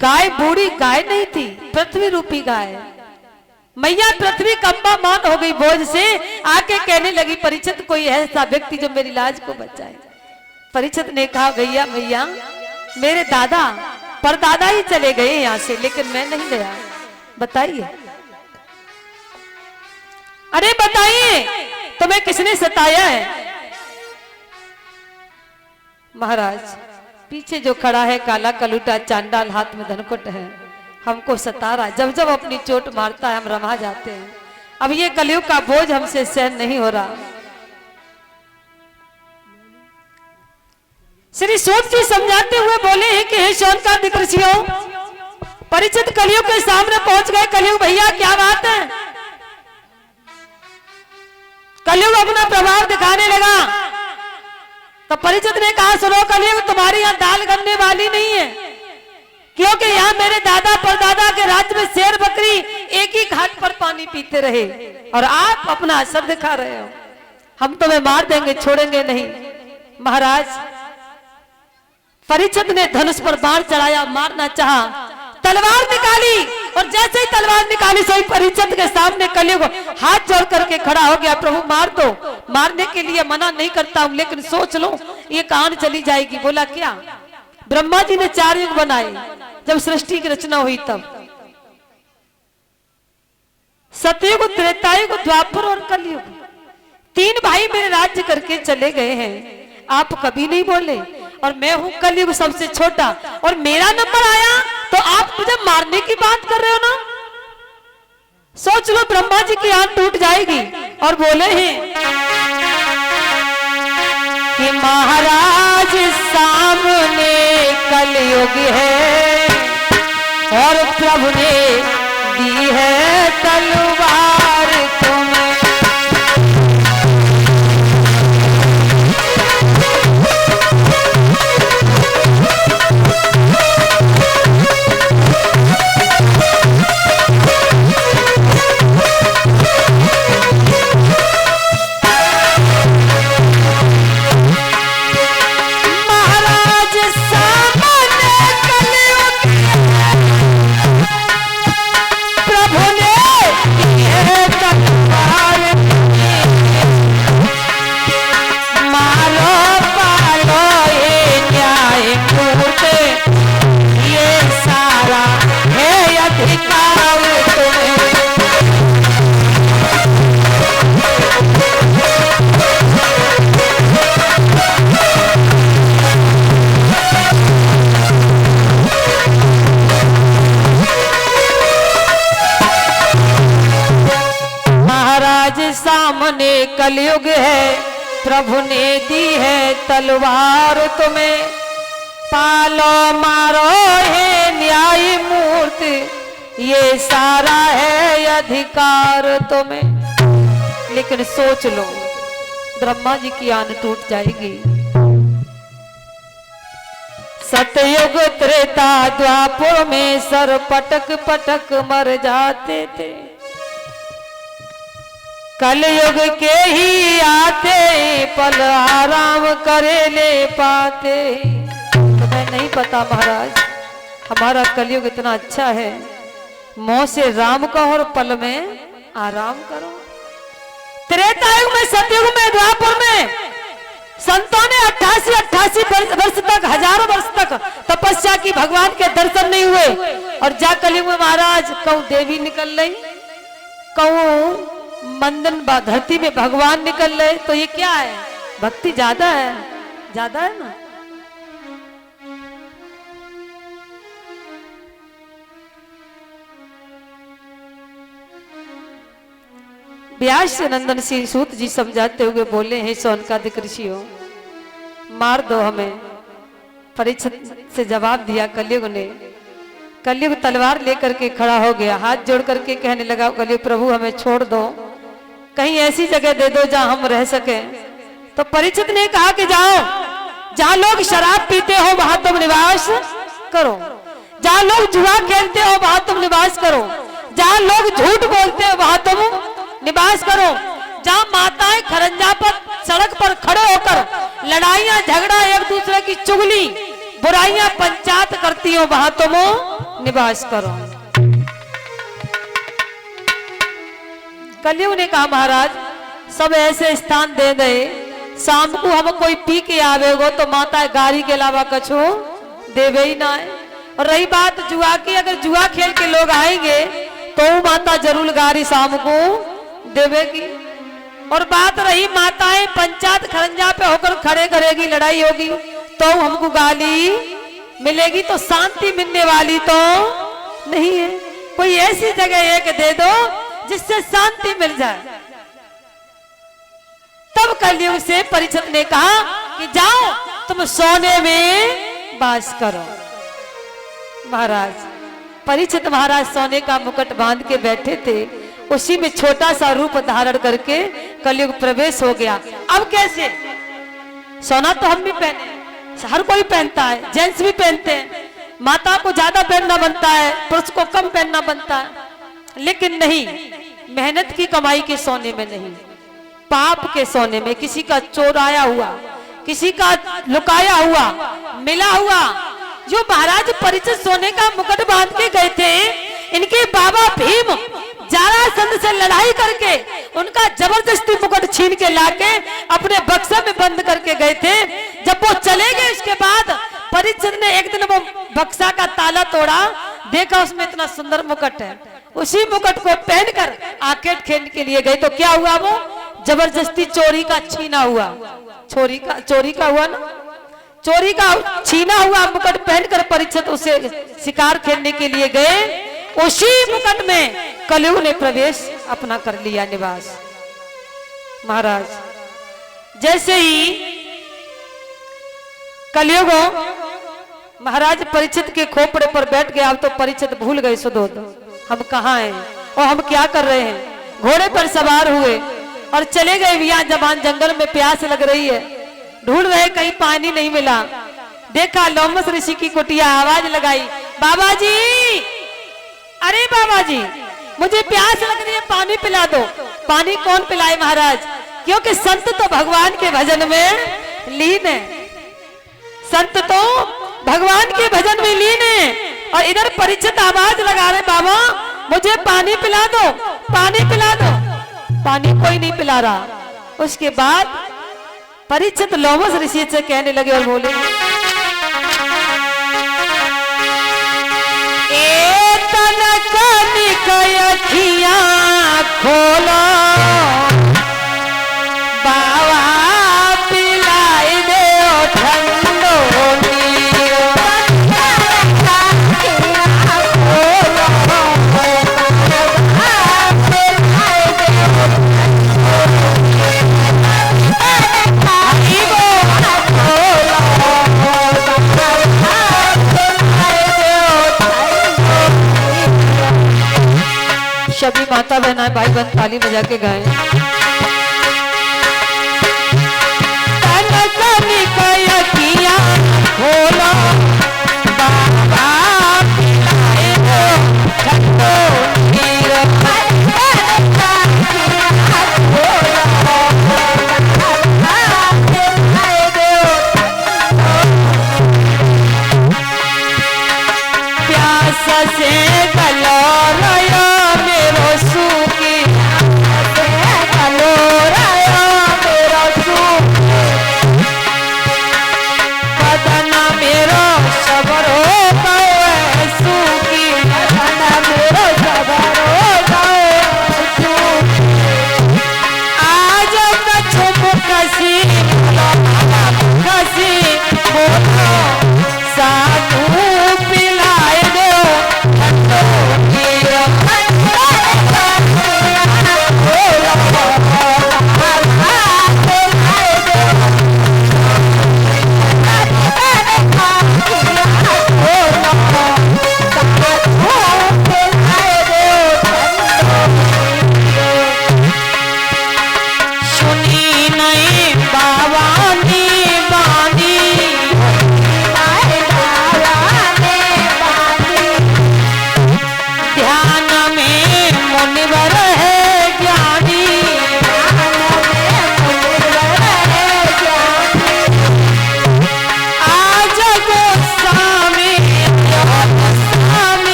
गाय बूढ़ी गाय नहीं थी, पृथ्वी रूपी गाय। मैया पृथ्वी कंपामान हो गई बोझ से, आके कहने लगी परीक्षित कोई ऐसा व्यक्ति जो मेरी लाज को बचाए। परीक्षित ने कहा भैया मैया मेरे दादा परदादा ही चले गए यहाँ से, लेकिन मैं नहीं गया, बताइए। अरे बताइए तुम्हें किसने सताया है? महाराज पीछे जो खड़ा है काला कलूटा चांडाल, हाथ में धनकुट है, हमको सता रहा है। जब जब अपनी चोट मारता है हम रमा जाते हैं। अब ये कलयुग का बोझ हमसे सहन नहीं हो रहा। श्री सूत जी समझाते हुए बोले हैं कि हे शौनकादिक ऋषियों, परीक्षित कलयुग के सामने पहुंच गए। कलयुग भैया क्या बात है? कलयुग अपना प्रभाव दिखाने लगा। तो परीक्षित ने कहा सुनो कलयुग तुम्हारी यहाँ दाल गलने वाली नहीं है, क्योंकि यहाँ मेरे दादा परदादा के राज्य में शेर बकरी एक ही घाट पर पानी पीते रहे और आप अपना असर दिखा रहे हो। हम तुम्हें मार देंगे, छोड़ेंगे नहीं। महाराज परीक्षित ने धनुष पर बाण चढ़ाया, मारना चाहा, तलवार निकाली और जैसे ही तलवार निकाली सही परीक्षित के सामने कलयुग हाथ जोड़ करके खड़ा हो गया। प्रभु मार दो, मारने के लिए मना नहीं करता हूं, लेकिन सोच लो ये कहानी चली जाएगी। बोला क्या? ब्रह्मा जी ने 4 युग बनाए जब सृष्टि की रचना हुई, तब सतयुग त्रेतायुग द्वापर और कलयुग 3 भाई मेरे राज्य करके चले गए हैं, आप कभी नहीं बोले। और मैं हूं कलयुग सबसे छोटा और मेरा नंबर आया तो आप मुझे मारने की बात कर रहे हो ना? सोच लो ब्रह्मा जी की आंख टूट जाएगी। और बोले हैं कि महाराज सामने कलयुग है और प्रभु ने दी है तलवार तुम्हें। सामने कलयुग है, प्रभु ने दी है तलवार तुम्हें, पालो मारो है न्याय मूर्ति, ये सारा है अधिकार तुम्हें। लेकिन सोच लो ब्रह्मा जी की आन टूट जाएगी। सतयुग त्रेता द्वापर में सर पटक पटक मर जाते थे, कलयुग के ही आते पल आराम करे ले पाते। तुम्हें नहीं पता महाराज हमारा कलयुग इतना अच्छा है, मोह से राम कहो और पल में आराम करो। त्रेतायुग में, सतयुग में, द्वापर में संतों ने 88 वर्ष तक, हजारों वर्ष तक तपस्या की, भगवान के दर्शन नहीं हुए। और जा कलयुग में महाराज कहूं देवी निकल रही, कहूं मंदन धरती में भगवान निकल रहे, तो ये क्या है? भक्ति ज्यादा है, ज्यादा है ना। व्यास नंदन श्री सूत जी समझाते हुए बोले हैं शौनकादिक ऋषियों, मार दो हमें। परीक्षित से जवाब दिया कलयुग ने। कलयुग तलवार लेकर के खड़ा हो गया, हाथ जोड़ करके कहने लगा कलयुग प्रभु हमें छोड़ दो, कहीं ऐसी जगह दे दो जहां हम रह सके। तो परीक्षित ने कहा कि जाओ, जहां लोग शराब पीते हो वहां तुम निवास करो, जहां लोग जुआ खेलते हो वहां तुम निवास करो, जहां लोग झूठ बोलते हो वहां तुम निवास करो, जहां माताएं खरंजा पर सड़क पर खड़े होकर लड़ाइयां झगड़ा एक दूसरे की चुगली बुराइयां पंचायत करती हो वहां तुम निवास करो। कलयुग ने कहा महाराज सब ऐसे स्थान दे गए, शाम को हम कोई पी के आवेगो तो माता गाड़ी के अलावा कछो देवे ही ना है। और रही बात जुआ की, अगर जुआ खेल के लोग आएंगे तो माता जरूर गाड़ी शाम को देवेगी। और बात रही माताएं पंचायत खरंजा पे होकर खड़े करेगी, लड़ाई होगी तो हमको गाली मिलेगी, तो शांति मिलने वाली तो नहीं है। कोई ऐसी जगह एक दे दो जिससे शांति मिल जाए। तब कलयुग से परीक्षित ने कहा कि जाओ तुम सोने में वास करो। महाराज परीक्षित महाराज सोने का मुकुट बांध के बैठे थे, उसी में छोटा सा रूप धारण करके कलयुग प्रवेश हो गया। अब कैसे? सोना तो हम भी पहने, हर कोई पहनता है, जेंट्स भी पहनते हैं, माता को ज्यादा पहनना बनता है, पुरुष को कम पहनना बनता है, लेकिन नहीं, मेहनत की कमाई के सोने में नहीं, पाप के सोने में, किसी का चोराया हुआ, किसी का लुकाया हुआ, मिला हुआ। जो महाराज परीक्षित सोने का मुकुट बांध के गए थे, इनके बाबा भीम जरासंध से लड़ाई करके उनका जबरदस्ती मुकुट छीन के लाके अपने बक्सा में बंद करके गए थे। जब वो चले गए उसके बाद परीक्षित ने एक दिन वो बक्सा का ताला तोड़ा, देखा उसमें इतना सुंदर मुकुट है, उसी मुकुट को पहनकर आकेट खेलने के लिए गए तो क्या हुआ? वो जबरदस्ती चोरी का छीना हुआ, चोरी का हुआ ना, चोरी का छीना हुआ मुकुट पहनकर परीक्षित उसे शिकार खेलने के लिए गए। उसी मुकुट में कलयुग ने प्रवेश अपना कर लिया निवास। महाराज जैसे ही कलयुग महाराज परीक्षित के खोपड़े पर बैठ गया, अब तो परीक्षित भूल गए सुदोध हम कहाँ हैं और हम क्या कर रहे हैं। घोड़े पर सवार हुए और चले गए बियान जबान, जंगल में प्यास लग रही है, ढूंढ रहे कहीं पानी नहीं मिला। देखा लोमस ऋषि की कुटिया, आवाज लगाई, बाबा जी, अरे बाबा जी मुझे प्यास लग रही है, पानी पिला दो। पानी कौन पिलाए महाराज, क्योंकि संत तो भगवान के भजन में लीन है, संत तो भगवान के भजन में लीन है। और इधर परीक्षित आवाज लगा रहे, बाबा मुझे पानी पिला दो, पानी पिला दो। पानी कोई नहीं पिला रहा। उसके बाद परीक्षित लोमस ऋषि से कहने लगे और बोले, ए तनक निकयखिया खोलो, बाबा पिलाई दे ठंडो नीरो, सभी माता बहना भाई बहन ताली बजा के गाएं। बाबा पिलाए दो ठंडो नीरो, प्यास से गलो रयो मेरो सूखी, गलो रयो मेरो सूखी, बदन मेरो सबर हो गए सूखी, बदन मेरो सबर हो गए सूखी। आज कछु मुखसी मुखसी बोलो, साधु पिलाए दो ठंडो नीरो,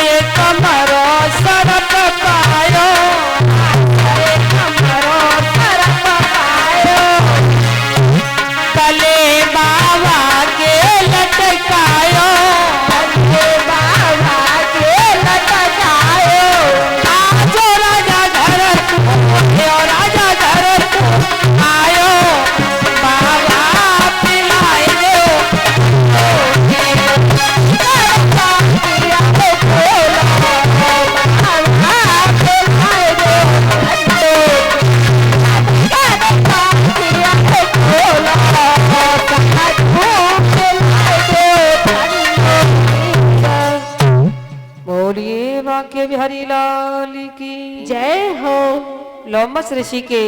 एक मरो सरप पायो, एक मरो सरप पायो, कले बाबा के लटकायो, कले बाबा के लटकायो, आजो राजा घर आयो, राजा घर आयो, बाबा पिलाए दो, बोलिए बांके बिहारी लाल की जय हो। लोमस ऋषि के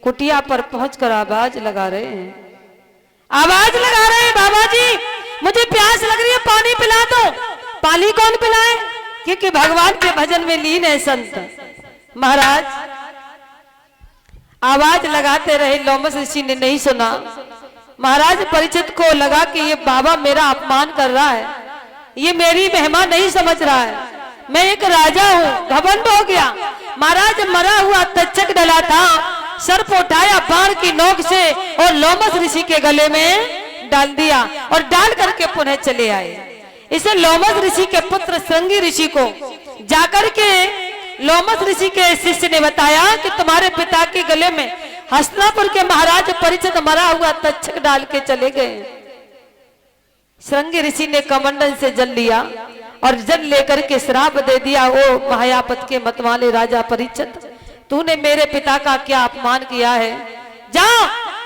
कुटिया पर पहुंचकर आवाज लगा रहे हैं, आवाज लगा रहे हैं, बाबा जी मुझे प्यास लग रही है, पानी पिला दो। पानी कौन पिलाए? क्योंकि भगवान के भजन में लीन है संत। महाराज आवाज लगाते रहे, लोमस ऋषि ने नहीं सुना। महाराज परीक्षित को लगा कि ये बाबा मेरा अपमान कर रहा है, ये मेरी महिमा नहीं समझ रहा है, मैं एक राजा हूँ, घमंड हो गया। महाराज मरा हुआ तक्षक डला था, सर्प उठाया बाण की नोक से और लोमस ऋषि के गले में डाल दिया और डाल करके पुनः चले आए। इसे लोमस ऋषि के पुत्र श्रृंगी ऋषि को जाकर के लोमस ऋषि के शिष्य ने बताया कि तुम्हारे पिता के गले में हस्तिनापुर के महाराज परीक्षित मरा हुआ तक्षक डाल के चले गए। श्रृंगी ऋषि ने कमंडल से जल लिया और जल लेकर के श्राप दे दिया, ओ महायापत के मतवाले राजा परीक्षित, तूने मेरे पिता का क्या अपमान किया है? जा,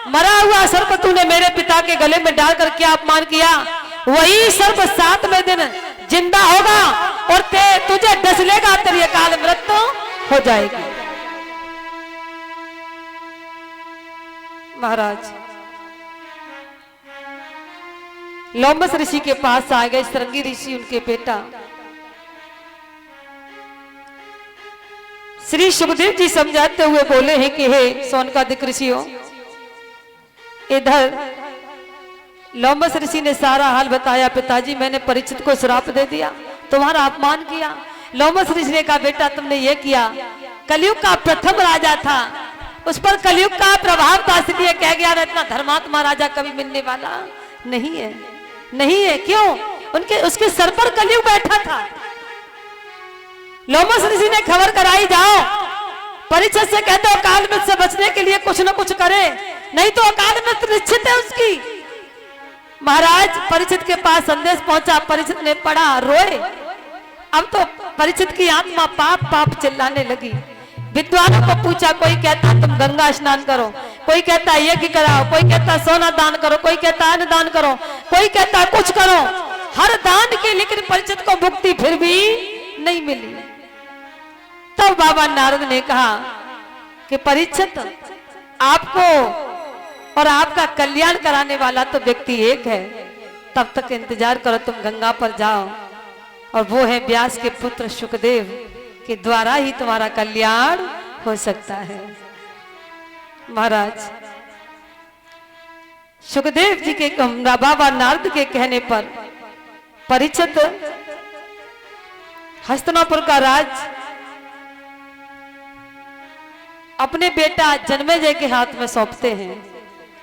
मरा हुआ सर्प तूने मेरे पिता के गले में डालकर क्या अपमान किया? वही सर्प 7वें दिन जिंदा होगा और तुझे डस लेगा, तेरी अकाल मृत्यु हो जाएगी। महाराज लोमस ऋषि के पास आ गए श्रृंगी ऋषि, उनके बेटा। श्री सुखदेव जी समझाते हुए बोले हैं कि हे सोनकादिक ऋषियों, इधर लोमस ऋषि ने सारा हाल बताया। पिताजी मैंने परीक्षित को श्राप दे दिया, तुम्हारा अपमान किया। लोमस ऋषि ने कहा बेटा तुमने ये किया, कलयुग का प्रथम राजा था, उस पर कलयुग का प्रभाव था, इसलिए कह गया इतना धर्मात्मा राजा कभी मिलने वाला नहीं है। नहीं है क्यों? उनके उसके सर पर कलयुग बैठा था। लोमस ऋषि ने खबर कराई, जाओ परीक्षित से कहते हो अकाल मृत्यु से बचने के लिए कुछ न कुछ करे, नहीं तो अकाल मृत्यु निश्चित है उसकी। महाराज परीक्षित के पास संदेश पहुंचा, परीक्षित ने पढ़ा, रोए। अब तो परीक्षित की आत्मा पाप पाप चिल्लाने लगी। विद्वानों को पूछा, कोई कहता तुम गंगा स्नान करो, कोई कहता यज्ञ कराओ, कोई कहता सोना दान करो, कोई कहता अन्न दान करो, कोई कहता कुछ करो, हर दान की, लेकिन परीक्षित को मुक्ति फिर भी नहीं मिली। तब तो बाबा नारद ने कहा कि परीक्षित आपको और आपका कल्याण कराने वाला तो व्यक्ति एक है, तब तक इंतजार करो, तुम गंगा पर जाओ और वो है व्यास के पुत्र सुखदेव के द्वारा ही तुम्हारा कल्याण हो सकता है। महाराज सुखदेव जी के बाबा नारद के कहने पर परीक्षित हस्तिनापुर का राज अपने बेटा जन्मेजय के हाथ में सौंपते हैं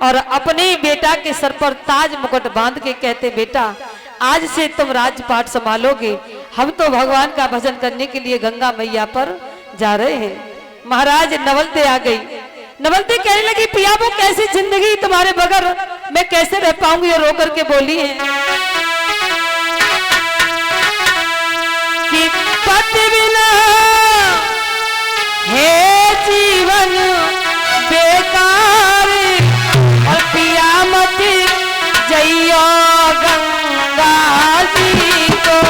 और अपने बेटा के सर पर ताज मुकुट बांध के कहते, बेटा आज से तुम राजपाट संभालोगे, हम तो भगवान का भजन करने के लिए गंगा मैया पर जा रहे हैं। महाराज नवलते आ गई। नवलते कहने लगी, पिया वो कैसी जिंदगी तुम्हारे बगैर मैं कैसे रह पाऊंगी? और रो करके बोली है कि पति बिना है जीवन बेकार और पिया मत जइयो गंगा जी को।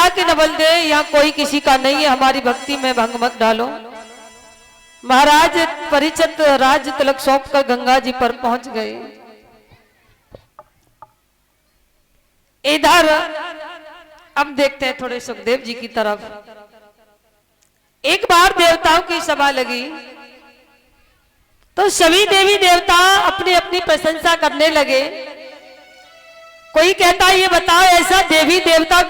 जा कि न बल दे, यहाँ कोई किसी का नहीं है, हमारी भक्ति में भंग मत डालो। महाराज परिचित राज तिलक सौंप कर गंगा जी पर पहुंच गए। इधर अब देखते हैं थोड़े सुखदेव जी की तरफ। एक बार देवताओं की सभा लगी तो सभी देवी देवता अपनी अपनी प्रशंसा करने लगे। कोई कहता है ये बताओ ऐसा देवी देवता